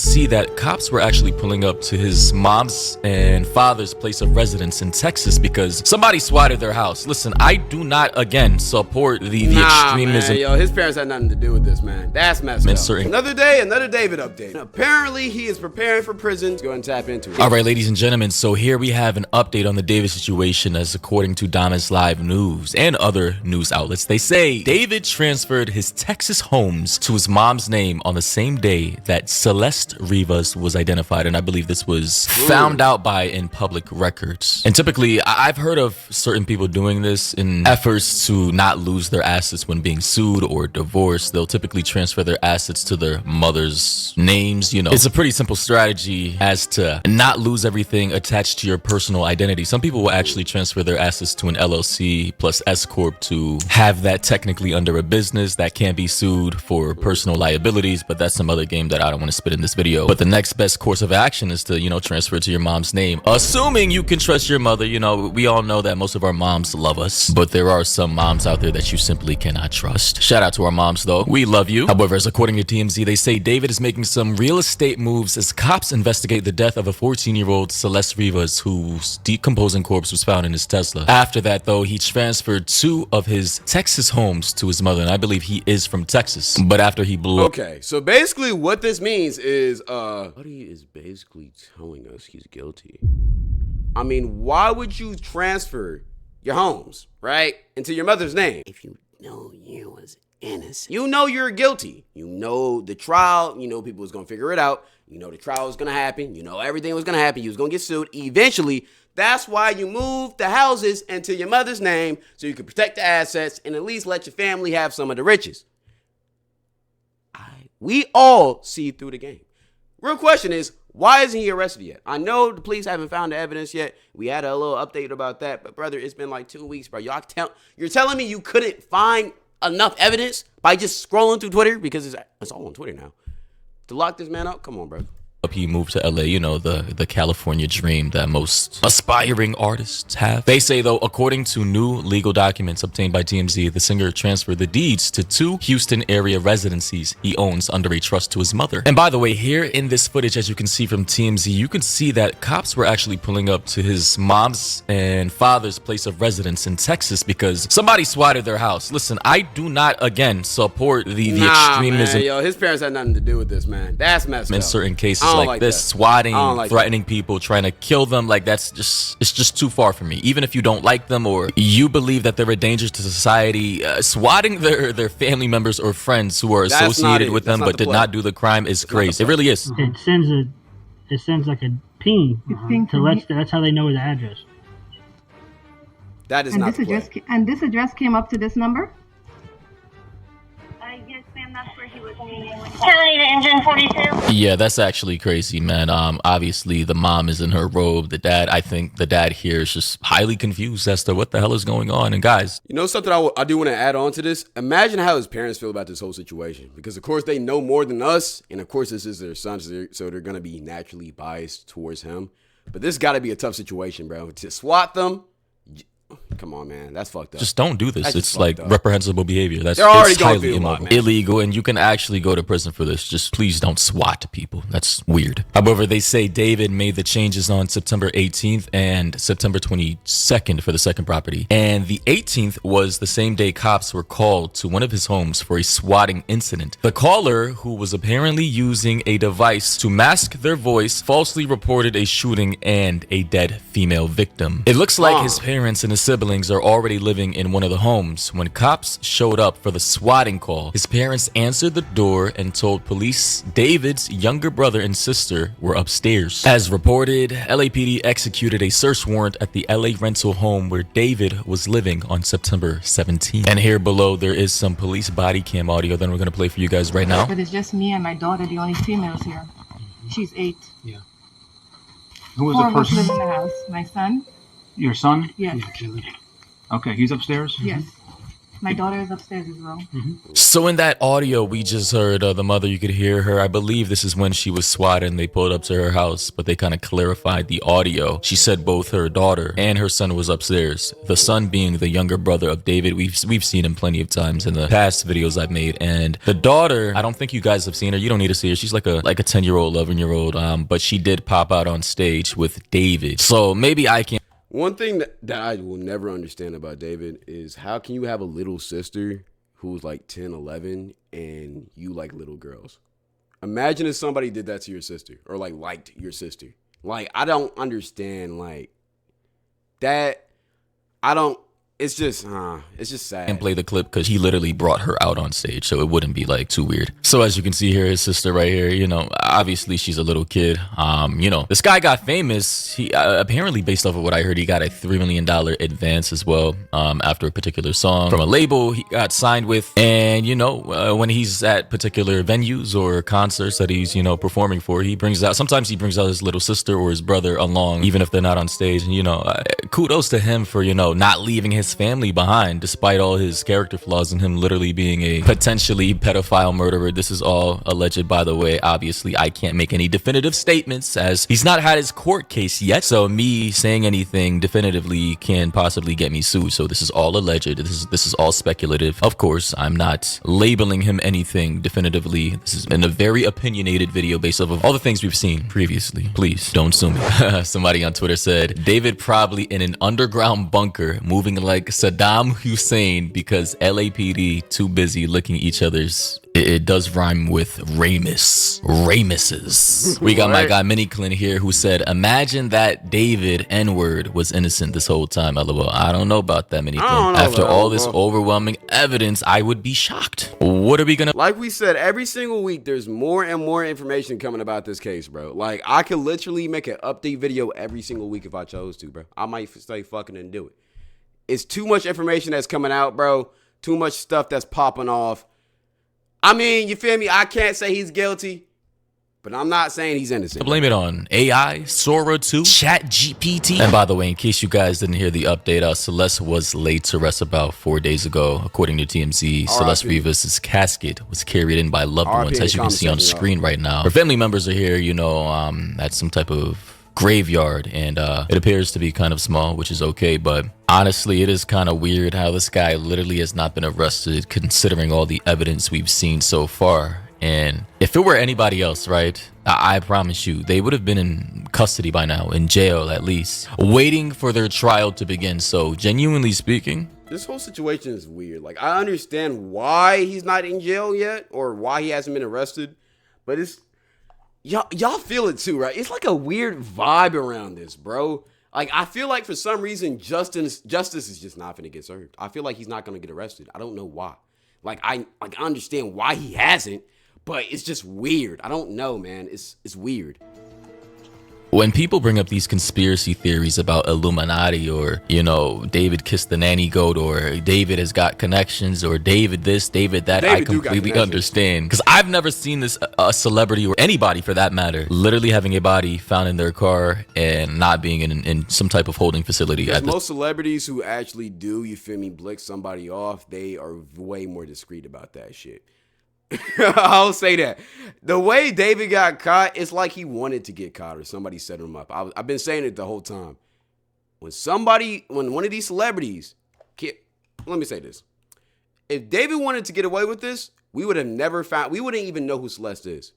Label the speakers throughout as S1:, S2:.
S1: see that cops were actually pulling up to his mom's and father's place of residence in Texas because somebody swatted their house. Listen, I do not, again, support the extremism.
S2: Man, yo, his parents had nothing to do with this, man. That's messed up. Another day, another David update. Apparently, he is preparing for prison. Let's go ahead and tap into it.
S1: All right, ladies and gentlemen, so here we have an update on the David situation as according to Damas Live News and other news outlets. They say David transferred his Texas homes to his mom's name on the same day that Celeste Rivas was identified, and I believe this was found out by in public records. And typically, I've heard of certain people doing this in efforts to not lose their assets when being sued or divorced. They'll typically transfer their assets to their mother's names. You know, it's a pretty simple strategy as to not lose everything attached to your personal identity. Some people will actually transfer their assets to an LLC plus S Corp to have that technically under a business that can't be sued for personal liabilities, but that's some other game that I don't want to spit in this video. But the next best course of action is to, you know, transfer it to your mom's name, assuming you can trust your mother. You know, we all know that most of our moms love us, but there are some moms out there that you simply cannot trust. Shout out to our moms though, we love you. However, as according to TMZ, they say David is making some real estate moves as cops investigate the death of a 14-year-old Celeste Rivas whose decomposing corpse was found in his Tesla. After that though, he transferred 2 of his Texas homes to his mother, and I believe he is from Texas. But after he blew up.
S2: Okay, so basically what this means is Buddy is basically telling us he's guilty. I mean, why would you transfer your homes, right, into your mother's name if you know you was innocent? You know you're guilty. You know the trial, you know people was gonna figure it out. You know the trial was gonna happen. You know everything was gonna happen. You was gonna get sued eventually. That's why you moved the houses into your mother's name so you could protect the assets and at least let your family have some of the riches. We all see through the game. Real question is, why isn't he arrested yet? I know the police haven't found the evidence yet. We had a little update about that, but brother, it's been like 2 weeks, bro. You're telling me you couldn't find enough evidence by just scrolling through Twitter, because it's all on Twitter now, to lock this man up? Come on, bro.
S1: He moved to LA, you know, the California dream that most aspiring artists have. They say, though, according to new legal documents obtained by TMZ, the singer transferred the deeds to 2 Houston area residencies he owns under a trust to his mother. And by the way, here in this footage, as you can see from TMZ, you can see that cops were actually pulling up to his mom's and father's place of residence in Texas because somebody swatted their house. Listen, I do not, again, support the extremism.
S2: Man, yo, his parents had nothing to do with this, man. That's messed up.
S1: In certain cases like this, swatting, threatening people, trying to kill them, like it's just too far for me. Even if you don't like them or you believe that they're a danger to society, swatting their family members or friends who are associated with them but did not do the crime is crazy. It really is.
S3: It sends like a ping that's how they know the address.
S2: That is not the play.
S4: And this address came up to this number?
S5: Yes, ma'am, that's where he was meeting. County to engine 42.
S1: Yeah, that's actually crazy, man. Obviously the mom is in her robe. I think the dad here is just highly confused as to what the hell is going on. And guys,
S2: you know something I do want to add on to this? Imagine how his parents feel about this whole situation, because of course they know more than us, and of course this is their son, so they're gonna be naturally biased towards him. But this got to be a tough situation, bro. To swat them. Come on, man. That's fucked up.
S1: Just don't do this. It's like reprehensible behavior. That's highly immoral, illegal, and you can actually go to prison for this. Just please don't swat people. That's weird. However, they say David made the changes on September 18th and September 22nd for the second property. And the 18th was the same day cops were called to one of his homes for a swatting incident. The caller, who was apparently using a device to mask their voice, falsely reported a shooting and a dead female victim. It looks like his parents and his siblings are already living in one of the homes. When cops showed up for the swatting call, his parents answered the door and told police David's younger brother and sister were upstairs. As reported, LAPD executed a search warrant at the LA rental home where David was living on September 17th. And here below, there is some police body cam audio that we're going to play for you guys right now.
S4: But it's just me and my daughter, the only females here. She's 8.
S3: Yeah. Who was
S4: 4
S3: the
S4: of us
S3: person?
S4: live in the house. My son.
S3: Your son?
S4: Yes.
S3: Okay, he's upstairs?
S4: Yes. My daughter is upstairs as well.
S1: So in that audio we just heard, the mother, you could hear her. I believe this is when she was swatted and they pulled up to her house, but they kind of clarified the audio. She said both her daughter and her son was upstairs. The son being the younger brother of David. We've seen him plenty of times in the past videos I've made. And the daughter, I don't think you guys have seen her. You don't need to see her. She's like a 10-year-old, 11-year-old. But she did pop out on stage with David. So maybe I can.
S2: One thing that I will never understand about David is how can you have a little sister who's like 10, 11, and you like little girls? Imagine if somebody did that to your sister or like liked your sister. Like, I don't understand like that. It's just sad.
S1: And play the clip because he literally brought her out on stage, so it wouldn't be like too weird. So as you can see here, his sister right here, you know, obviously she's a little kid. You know, this guy got famous. He apparently, based off of what I heard, he got a $3 million advance as well after a particular song from a label he got signed with. And you know, when he's at particular venues or concerts that he's, you know, performing for, sometimes he brings out his little sister or his brother along, even if they're not on stage. And you know, kudos to him for, you know, not leaving his family behind despite all his character flaws and him literally being a potentially pedophile murderer. This is all alleged, by the way. Obviously I can't make any definitive statements as he's not had his court case yet, so me saying anything definitively can possibly get me sued. So this is all alleged. This is all speculative. Of course, I'm not labeling him anything definitively. This is in a very opinionated video based off of all the things we've seen previously. Please don't sue me. Somebody on Twitter said David probably in an underground bunker moving like Saddam Hussein because LAPD too busy licking each other's. It does rhyme with Ramuses. We got my guy Mini Clint here who said, imagine that David N-word was innocent this whole time. LOL. I don't know about that, Mini Clint. After all this overwhelming evidence, I would be shocked. What are we gonna...
S2: Like we said, every single week, there's more and more information coming about this case, bro. Like, I could literally make an update video every single week if I chose to, bro. I might say fucking and do it. It's too much information that's coming out, bro. Too much stuff that's popping off. I mean, you feel me? I can't say he's guilty, but I'm not saying he's innocent.
S1: Blame it on AI, Sora 2, Chat GPT. And by the way, in case you guys didn't hear the update, Celeste was laid to rest about 4 days ago. According to TMZ, Celeste Rivas' casket was carried in by loved ones, as you can see on screen right now. Her family members are here, you know, at some type of graveyard, and it appears to be kind of small, which is okay, but honestly it is kind of weird how this guy literally has not been arrested considering all the evidence we've seen so far. And if it were anybody else, right, I promise you they would have been in custody by now, in jail at least, waiting for their trial to begin. So genuinely speaking,
S2: this whole situation is weird. Like, I understand why he's not in jail yet or why he hasn't been arrested, but it's y'all feel it too, right? It's like a weird vibe around this, bro. Like, I feel like for some reason justice is just not gonna get served. I feel like he's not gonna get arrested. I don't know why. Like, I understand why he hasn't, but it's just weird. I don't know, man. It's weird.
S1: When people bring up these conspiracy theories about Illuminati or, you know, David kissed the nanny goat or David has got connections or David this, David that, I completely understand. Because I've never seen this, a celebrity or anybody for that matter, literally having a body found in their car and not being in some type of holding facility.
S2: Most celebrities who actually do, you feel me, blick somebody off, they are way more discreet about that shit. I'll say that. The way David got caught, it's like he wanted to get caught or somebody set him up. I've been saying it the whole time. When one of these celebrities, let me say this. If David wanted to get away with this, we wouldn't even know who Celeste is.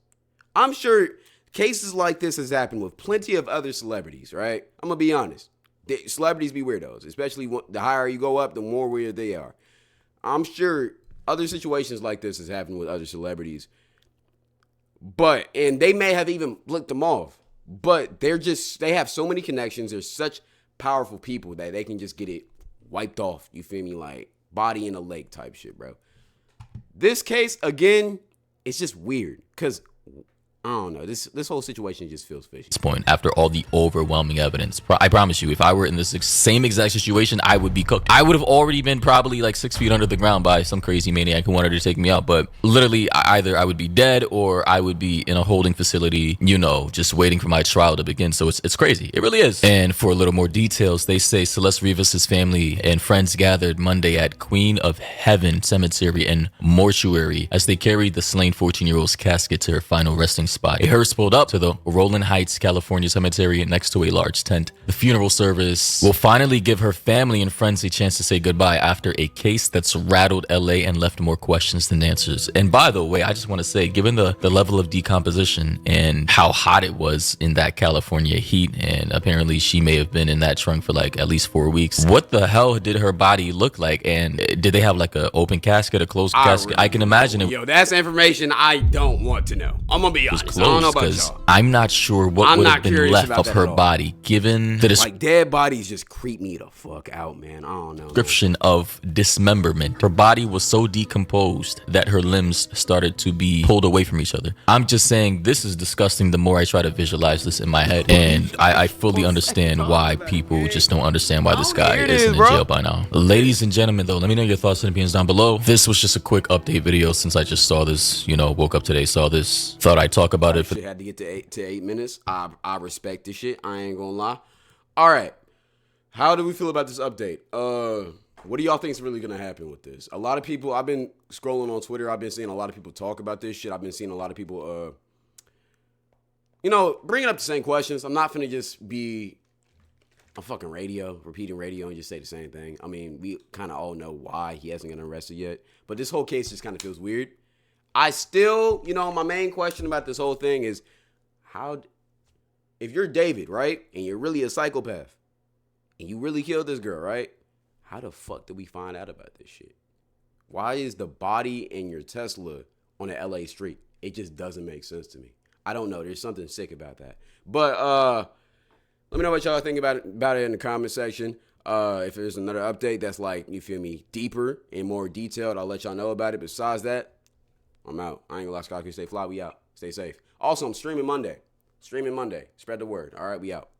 S2: I'm sure cases like this has happened with plenty of other celebrities, right? I'm going to be honest. Celebrities be weirdos, especially the higher you go up, the more weird they are. I'm sure other situations like this has happened with other celebrities, and they may have even blicked them off, but they have so many connections. They're such powerful people that they can just get it wiped off. You feel me? Like body in a lake type shit, bro. This case, again, it's just weird because I don't know. This whole situation just feels fishy.
S1: This point, after all the overwhelming evidence, I promise you, if I were in this same exact situation, I would be cooked. I would have already been probably like 6 feet under the ground by some crazy maniac who wanted to take me out. But literally, either I would be dead or I would be in a holding facility, you know, just waiting for my trial to begin. So it's crazy. It really is. And for a little more details, they say Celeste Rivas' family and friends gathered Monday at Queen of Heaven Cemetery and Mortuary as they carried the slain 14-year-old's casket to her final resting spot. A hearse pulled up to the Roland Heights, California cemetery next to a large tent. The funeral service will finally give her family and friends a chance to say goodbye after a case that's rattled LA and left more questions than answers. And by the way, I just want to say, given the level of decomposition and how hot it was in that California heat, and apparently she may have been in that trunk for like at least 4 weeks, what the hell did her body look like? And did they have like an open casket, a closed casket? I can imagine it.
S2: Yo, that's information I don't want to know. I'm gonna be honest. I don't know about y'all.
S1: I'm not sure what would have been left of her body, given the
S2: like dead bodies just creep me the fuck out, man. I don't know.
S1: Description of dismemberment. Her body was so decomposed that her limbs started to be pulled away from each other. I'm just saying, this is disgusting the more I try to visualize this in my head, and I fully understand why people just don't understand why this guy isn't in jail by now. Ladies and gentlemen, though, let me know your thoughts and opinions down below. This was just a quick update video since I just saw this, you know, woke up today, saw this, thought I'd talk about it.
S2: Had to get to 8 minutes. I respect this shit. I ain't gonna lie. All right, how do we feel about this update? What do y'all think is really gonna happen with this? A lot of people, I've been scrolling on Twitter, I've been seeing a lot of people talk about this shit. I've been seeing a lot of people, you know, bringing up the same questions. I'm not finna just be on fucking radio, repeating radio and just say the same thing. I mean, we kind of all know why he hasn't gotten arrested yet, but this whole case just kind of feels weird. I still, you know, my main question about this whole thing is how, if you're David, right, and you're really a psychopath, and you really killed this girl, right, how the fuck did we find out about this shit? Why is the body in your Tesla on an LA street? It just doesn't make sense to me. I don't know. There's something sick about that. But let me know what y'all think about it in the comment section. If there's another update that's like, you feel me, deeper and more detailed, I'll let y'all know about it. Besides that, I'm out. I ain't gonna lie, Scott. Stay fly. We out. Stay safe. Also, I'm streaming Monday. Spread the word. All right, we out.